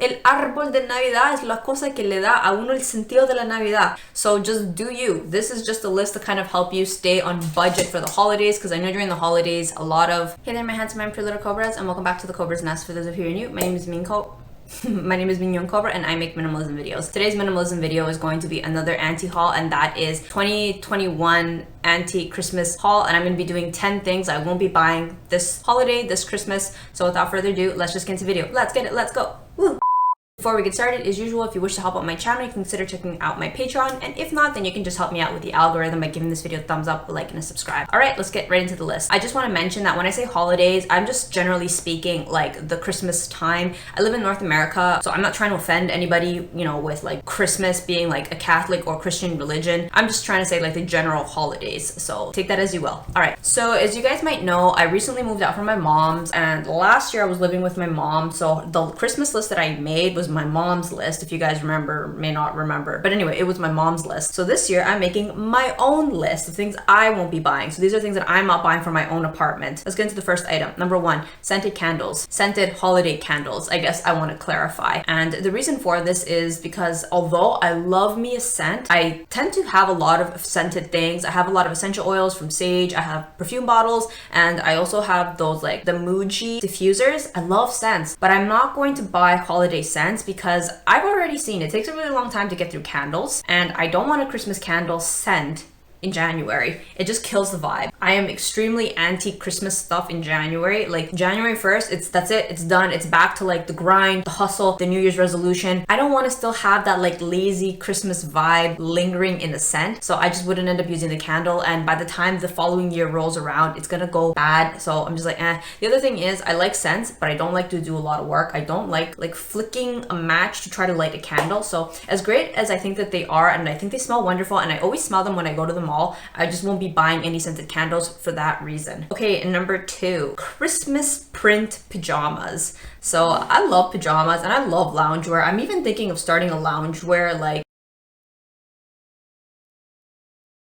El árbol de Navidad es la cosa que le da a uno el sentido de la Navidad. So just do you. This is just a list to kind of help you stay on budget for the holidays, because I know during the holidays a lot of... Hey there, my handsome and pretty little Cobras, and welcome back to the Cobra's Nest. For those of you who are new, my name is Mignon Cobra and I make minimalism videos. Today's minimalism video is going to be another anti-haul, and that is 2021 anti-Christmas haul, and I'm going to be doing 10 things I won't be buying this holiday, this Christmas. So without further ado, let's just get into the video. Let's get it, let's go. Woo! Before we get started, as usual, if you wish to help out my channel, you can consider checking out my Patreon, and if not, then you can just help me out with the algorithm by giving this video a thumbs up, a like, and a subscribe. All right, let's get right into the list. I just want to mention that when I say holidays, I'm just generally speaking like the Christmas time. I live in North America, so I'm not trying to offend anybody, you know, with like Christmas being like a Catholic or Christian religion. I'm just trying to say like the general holidays, so take that as you will. All right, so as you guys might know, I recently moved out from my mom's, and last year I was living with my mom, so the Christmas list that I made was my mom's list, if you guys remember, may not remember, but anyway, it was my mom's list. So this year I'm making my own list of things I won't be buying. So these are things that I'm not buying for my own apartment. Let's get into the first item. Number one, scented candles. Scented holiday candles, I guess I want to clarify. And the reason for this is because although I love me a scent, I tend to have a lot of scented things. I have a lot of essential oils from sage, I have perfume bottles, and I also have those like the Muji diffusers. I love scents, but I'm not going to buy holiday scents because I've already seen it takes a really long time to get through candles, and I don't want a Christmas candle scent in January. It just kills the vibe. I am extremely anti-Christmas stuff in January. Like January 1st, that's it, it's done. It's back to like the grind, the hustle, the New Year's resolution. I don't want to still have that like lazy Christmas vibe lingering in the scent. So I just wouldn't end up using the candle, and by the time the following year rolls around, it's gonna go bad. So I'm just like, eh. The other thing is I like scents, but I don't like to do a lot of work. I don't like flicking a match to try to light a candle. So as great as I think that they are, and I think they smell wonderful, and I always smell them when I go to the mall, I just won't be buying any scented candles for that reason. Okay, and number two, Christmas print pajamas. So I love pajamas and I love loungewear. I'm even thinking of starting a loungewear like...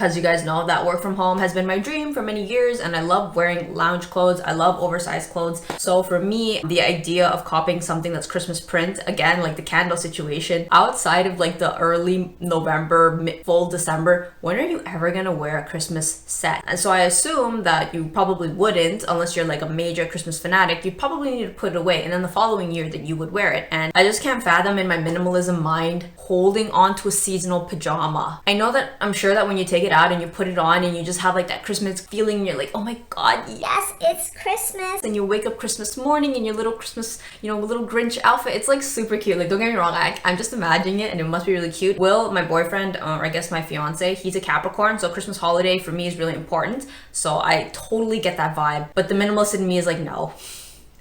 As you guys know, that work from home has been my dream for many years, and I love wearing lounge clothes. I love oversized clothes. So for me, the idea of copying something that's Christmas print, again, like the candle situation, outside of like the early November, full December, when are you ever gonna wear a Christmas set? And so I assume that you probably wouldn't, unless you're like a major Christmas fanatic. You probably need to put it away, and then the following year that you would wear it. And I just can't fathom in my minimalism mind holding on to a seasonal pajama. I know that, I'm sure that when you take it out and you put it on and you just have like that Christmas feeling, you're like, oh my god, yes, it's Christmas. And you wake up Christmas morning in your little Christmas, you know, little Grinch outfit. It's like super cute. Like, don't get me wrong, I'm just imagining it and it must be really cute. Will, my boyfriend, or I guess my fiance, he's a Capricorn, so Christmas holiday for me is really important. So I totally get that vibe. But the minimalist in me is like, no.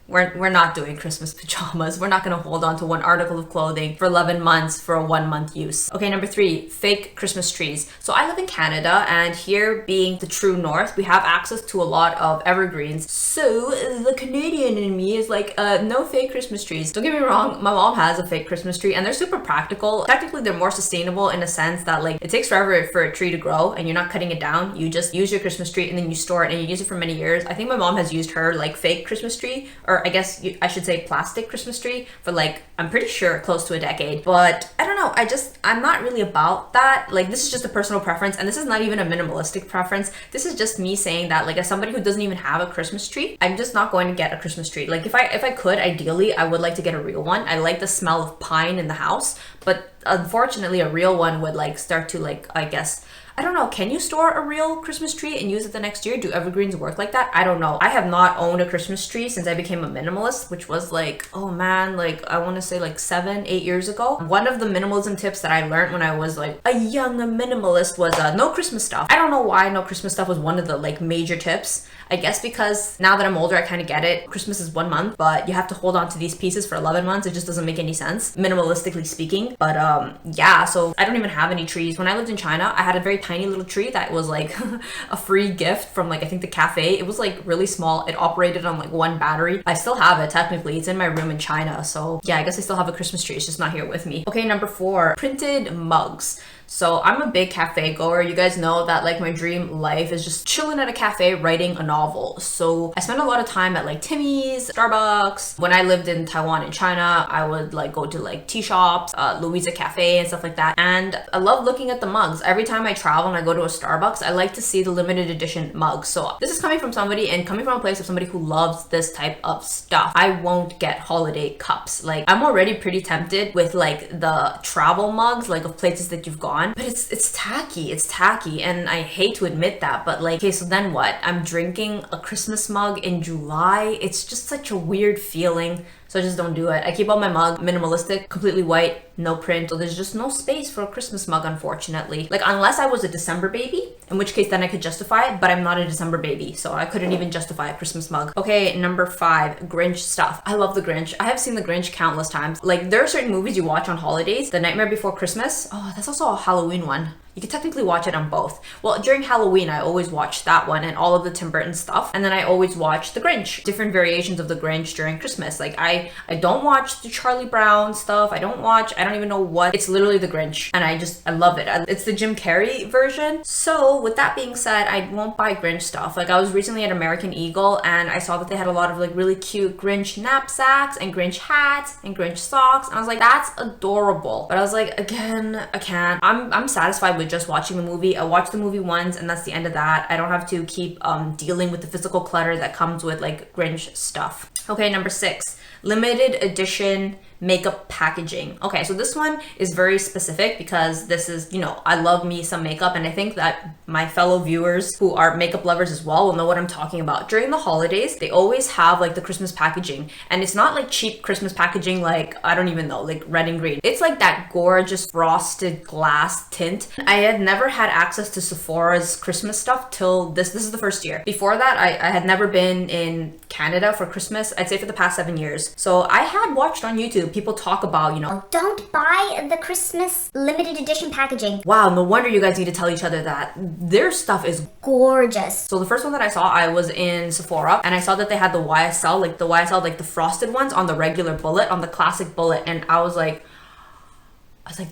We're not doing Christmas pajamas. We're not gonna hold on to one article of clothing for 11 months for a 1 month use. Okay, number three, fake Christmas trees. So I live in Canada, and here being the true north, we have access to a lot of evergreens. So the Canadian in me is like, no fake Christmas trees. Don't get me wrong, my mom has a fake Christmas tree and they're super practical. Technically, they're more sustainable in a sense that like it takes forever for a tree to grow and you're not cutting it down. You just use your Christmas tree and then you store it and you use it for many years. I think my mom has used her like fake Christmas tree, or I guess I should say plastic Christmas tree, for like, I'm pretty sure close to a decade. But I don't know, I'm not really about that. Like, this is just a personal preference, and this is not even a minimalistic preference. This is just me saying that, like, as somebody who doesn't even have a Christmas tree, I'm just not going to get a Christmas tree. Like, if I could, ideally, I would like to get a real one. I like the smell of pine in the house, but unfortunately a real one would like start to like, I guess, I don't know, can you store a real Christmas tree and use it the next year? Do evergreens work like that? I don't know. I have not owned a Christmas tree since I became a minimalist, which was like, oh man, like I want to say like 7-8 years ago. One of the minimalism tips that I learned when I was like a young minimalist was no Christmas stuff. I don't know why no Christmas stuff was one of the like major tips. I guess because now that I'm older, I kind of get it. Christmas is 1 month, but you have to hold on to these pieces for 11 months. It just doesn't make any sense, minimalistically speaking. But yeah, so I don't even have any trees. When I lived in China, I had a very tiny little tree that was like a free gift from like, I think the cafe. It was like really small. It operated on like 1 battery. I still have it technically. It's in my room in China. So yeah, I guess I still have a Christmas tree. It's just not here with me. Okay, number 4, printed mugs. So I'm a big cafe goer. You guys know that like my dream life is just chilling at a cafe writing a novel. So I spend a lot of time at like Timmy's, Starbucks. When I lived in Taiwan and China, I would like go to like tea shops, Louisa Cafe and stuff like that. And I love looking at the mugs. Every time I travel and I go to a Starbucks, I like to see the limited edition mugs. So this is coming from somebody and coming from a place of somebody who loves this type of stuff. I won't get holiday cups. Like I'm already pretty tempted with like the travel mugs, like of places that you've gone, but it's tacky and I hate to admit that, but like, okay, so then what? I'm drinking a Christmas mug in July. It's just such a weird feeling. So I just don't do it. I keep all my mug minimalistic, completely white, no print. So there's just no space for a Christmas mug, unfortunately. Like unless I was a December baby, in which case then I could justify it, but I'm not a December baby, so I couldn't even justify a Christmas mug. Okay, number 5, Grinch stuff. I love the Grinch. I have seen the Grinch countless times. Like there are certain movies you watch on holidays. The Nightmare Before Christmas. Oh, that's also a Halloween one. You can technically watch it on both. Well, during Halloween, I always watch that one and all of the Tim Burton stuff. And then I always watch the Grinch, different variations of the Grinch during Christmas. Like I don't watch the Charlie Brown stuff. I don't even know what. It's literally the Grinch. And I love it. It's the Jim Carrey version. So with that being said, I won't buy Grinch stuff. Like I was recently at American Eagle and I saw that they had a lot of like really cute Grinch knapsacks and Grinch hats and Grinch socks. And I was like, that's adorable. But I was like, again, I can't. I'm satisfied with just watching the movie. I watched the movie once and that's the end of that. I don't have to keep dealing with the physical clutter that comes with like Grinch stuff. Okay, number 6, limited edition makeup packaging. Okay, so this one is very specific because this is, you know, I love me some makeup and I think that my fellow viewers who are makeup lovers as well will know what I'm talking about. During the holidays, they always have like the Christmas packaging and it's not like cheap Christmas packaging like, I don't even know, like red and green. It's like that gorgeous frosted glass tint. I had never had access to Sephora's Christmas stuff till this is the first year. Before that, I had never been in Canada for Christmas, I'd say for the past 7 years. So I had watched on YouTube people talk about, you know, don't buy the Christmas limited edition packaging. Wow, no wonder you guys need to tell each other that. Their stuff is gorgeous. So the first one that I saw, I was in Sephora and I saw that they had the YSL, like the frosted ones on the regular bullet, on the classic bullet. And I was like,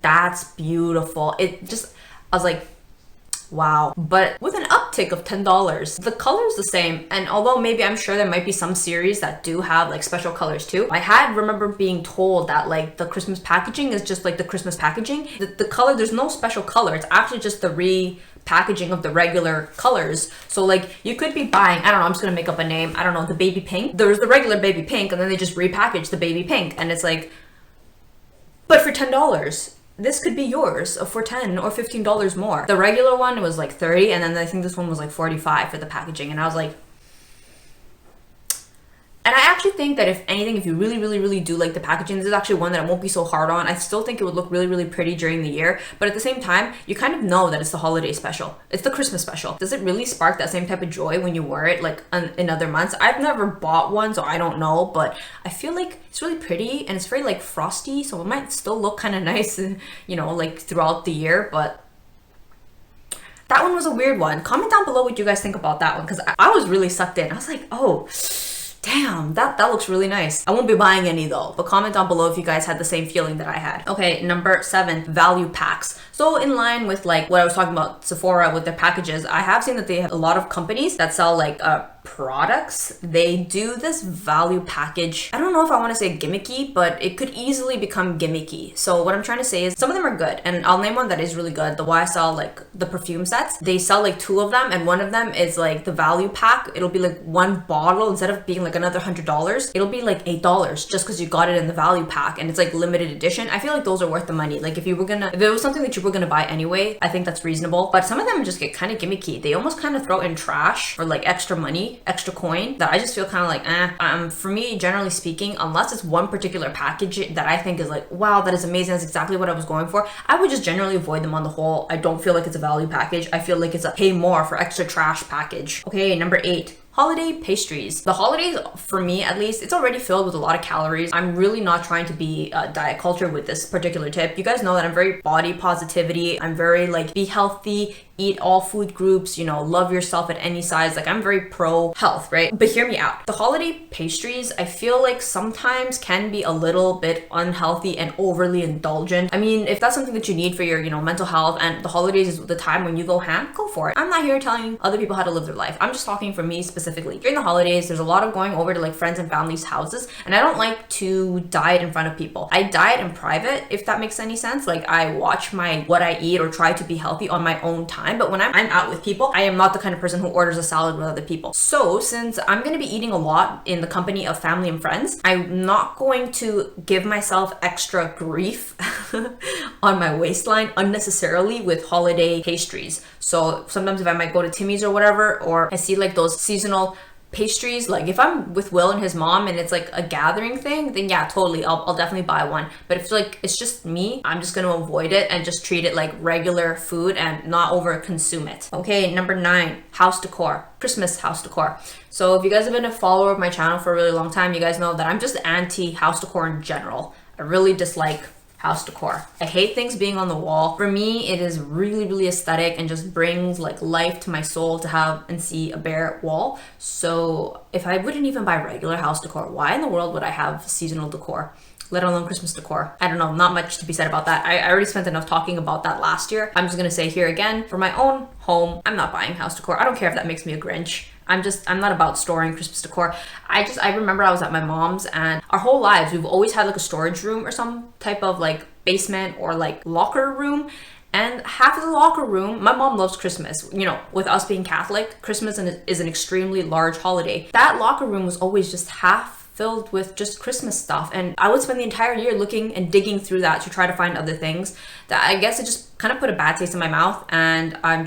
that's beautiful. I was like, wow. But with an uptick of $10, the color's the same. And although maybe I'm sure there might be some series that do have like special colors too, I had remember being told that like the Christmas packaging is just like the Christmas packaging. The color, there's no special color. It's actually just the repackaging of the regular colors. So like you could be buying, I don't know, I'm just gonna make up a name. I don't know, the baby pink. There's the regular baby pink and then they just repackage the baby pink. And it's like, but for $10. This could be yours for $10 or $15 more. The regular one was like $30 and then I think this one was like $45 for the packaging. And I was like, and I actually think that if anything, if you really do like the packaging, this is actually one that I won't be so hard on. I still think it would look really pretty during the year. But at the same time, you kind of know that it's the holiday special. It's the Christmas special. Does it really spark that same type of joy when you wear it like in other months? I've never bought one, so I don't know. But I feel like it's really pretty and it's very like frosty. So it might still look kind of nice, you know, like throughout the year. But that one was a weird one. Comment down below what you guys think about that one because I was really sucked in. I was like, oh, damn, that looks really nice. I won't be buying any though, but comment down below if you guys had the same feeling that I had. Okay, number 7, value packs. So in line with like what I was talking about Sephora with their packages, I have seen that they have a lot of companies that sell like products. They do this value package. I don't know if I want to say gimmicky, but it could easily become gimmicky. So what I'm trying to say is some of them are good, and I'll name one that is really good. The YSL, like the perfume sets, they sell like 2 of them, and one of them is like the value pack. It'll be like one bottle, instead of being like another $100, it'll be like $8 just because you got it in the value pack and it's like limited edition. I feel like those are worth the money. Like if it was something that you were gonna buy anyway, I think that's reasonable. But some of them just get kind of gimmicky. They almost kind of throw in trash for like extra money, extra coin, that I just feel kind of like for me, generally speaking, unless it's one particular package that I think is like, wow, that is amazing, that's exactly what I was going for, I would just generally avoid them on the whole. I don't feel like it's a value package. I feel like it's a pay more for extra trash package. Okay, number 8, holiday pastries. The holidays, for me at least, it's already filled with a lot of calories. I'm really not trying to be diet culture with this particular tip. You guys know that I'm very body positivity. I'm very like, be healthy, eat all food groups, you know, love yourself at any size. Like, I'm very pro health, right? But hear me out. The holiday pastries, I feel like sometimes can be a little bit unhealthy and overly indulgent. I mean, if that's something that you need for your, you know, mental health, and the holidays is the time when you go ham, go for it. I'm not here telling other people how to live their life. I'm just talking for me specifically. During the holidays, there's a lot of going over to like friends and family's houses, and I don't like to diet in front of people. I diet in private, if that makes any sense. Like, I watch what I eat or try to be healthy on my own time, but when I'm out with people, I am not the kind of person who orders a salad with other people. So since I'm going to be eating a lot in the company of family and friends, I'm not going to give myself extra grief on my waistline unnecessarily with holiday pastries. So sometimes if I might go to Timmy's or whatever, or I see like those seasonal pastries, like if I'm with Will and his mom and it's like a gathering thing, then yeah, totally, I'll definitely buy one. But if like it's just me, I'm just gonna avoid it and just treat it like regular food and not over consume it. Okay, number 9, house decor, Christmas house decor. So if you guys have been a follower of my channel for a really long time, you guys know that I'm just anti house decor in general. I really dislike house decor. I hate things being on the wall. For me, it is really, really aesthetic and just brings like life to my soul to have and see a bare wall. So if I wouldn't even buy regular house decor, why in the world would I have seasonal decor, let alone Christmas decor? I don't know, not much to be said about that. I already spent enough talking about that last year. I'm just gonna say here again, for my own home, I'm not buying house decor. I don't care if that makes me a Grinch. I'm not about storing Christmas decor. I remember I was at my mom's, and our whole lives, we've always had like a storage room or some type of like basement or like locker room. And half of the locker room, my mom loves Christmas. You know, with us being Catholic, Christmas is an extremely large holiday. That locker room was always just half filled with just Christmas stuff. And I would spend the entire year looking and digging through that to try to find other things that I guess it just kind of put a bad taste in my mouth. And I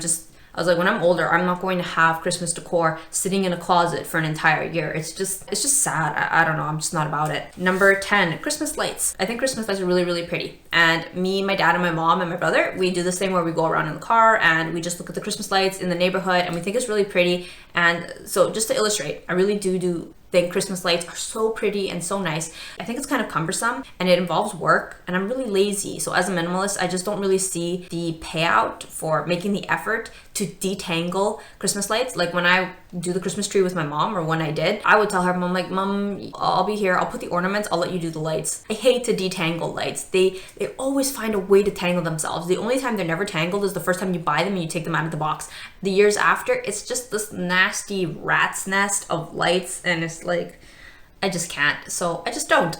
was like, when I'm older, I'm not going to have Christmas decor sitting in a closet for an entire year. It's just sad. I don't know. I'm just not about it. Number 10, Christmas lights. I think Christmas lights are really, really pretty. And me, my dad, and my mom, and my brother, we do this thing where we go around in the car and we just look at the Christmas lights in the neighborhood and we think it's really pretty. And so just to illustrate, I really do think Christmas lights are so pretty and so nice. I think it's kind of cumbersome and it involves work, and I'm really lazy. So as a minimalist, I just don't really see the payout for making the effort to detangle Christmas lights. Like when I do the Christmas tree with my mom, or when I did, I would tell her, Mom, I'll be here, I'll put the ornaments, I'll let you do the lights. I hate to detangle lights. They always find a way to tangle themselves. The only time they're never tangled is the first time you buy them and you take them out of the box. The years after, it's just this nasty rat's nest of lights, and it's like, I just can't. So I just don't.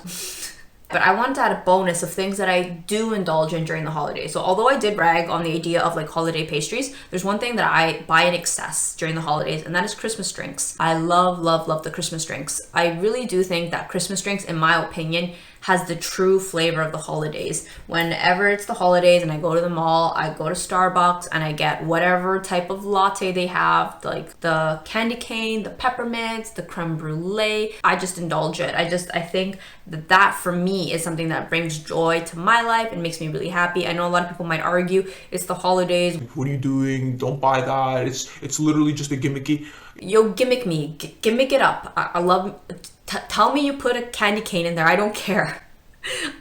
But I wanted to add a bonus of things that I do indulge in during the holidays. So although I did rag on the idea of like holiday pastries, there's one thing that I buy in excess during the holidays, and that is Christmas drinks. I love the Christmas drinks. I really do think that Christmas drinks, in my opinion, has the true flavor of the holidays. Whenever it's the holidays and I go to the mall, I go to Starbucks and I get whatever type of latte they have, like the candy cane, the peppermints, the creme brulee. I just indulge it. I think that for me is something that brings joy to my life and makes me really happy. I know a lot of people might argue it's the holidays. What are you doing? Don't buy that. It's literally just a gimmicky. Yo, gimmick me, gimmick it up. I love. Tell me you put a candy cane in there. I don't care.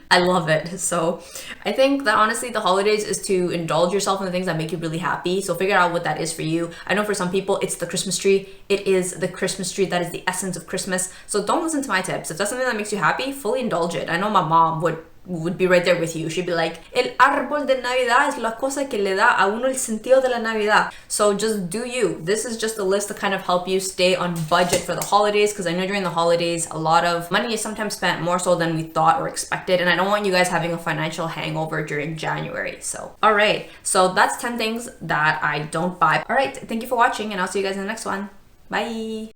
I love it. So I think that honestly the holidays is to indulge yourself in the things that make you really happy. So figure out what that is for you. I know for some people it's the Christmas tree. It is the Christmas tree that is the essence of Christmas. So don't listen to my tips. If that's something that makes you happy, fully indulge it. I know my mom would be right there with you. She'd be like, el árbol de Navidad es la cosa que le da a uno el sentido de la Navidad. So just do you. This is just a list to kind of help you stay on budget for the holidays, because I know during the holidays a lot of money is sometimes spent more so than we thought or expected, and I don't want you guys having a financial hangover during January. So alright, so that's 10 things that I don't buy. Alright, thank you for watching, and I'll see you guys in the next one. Bye.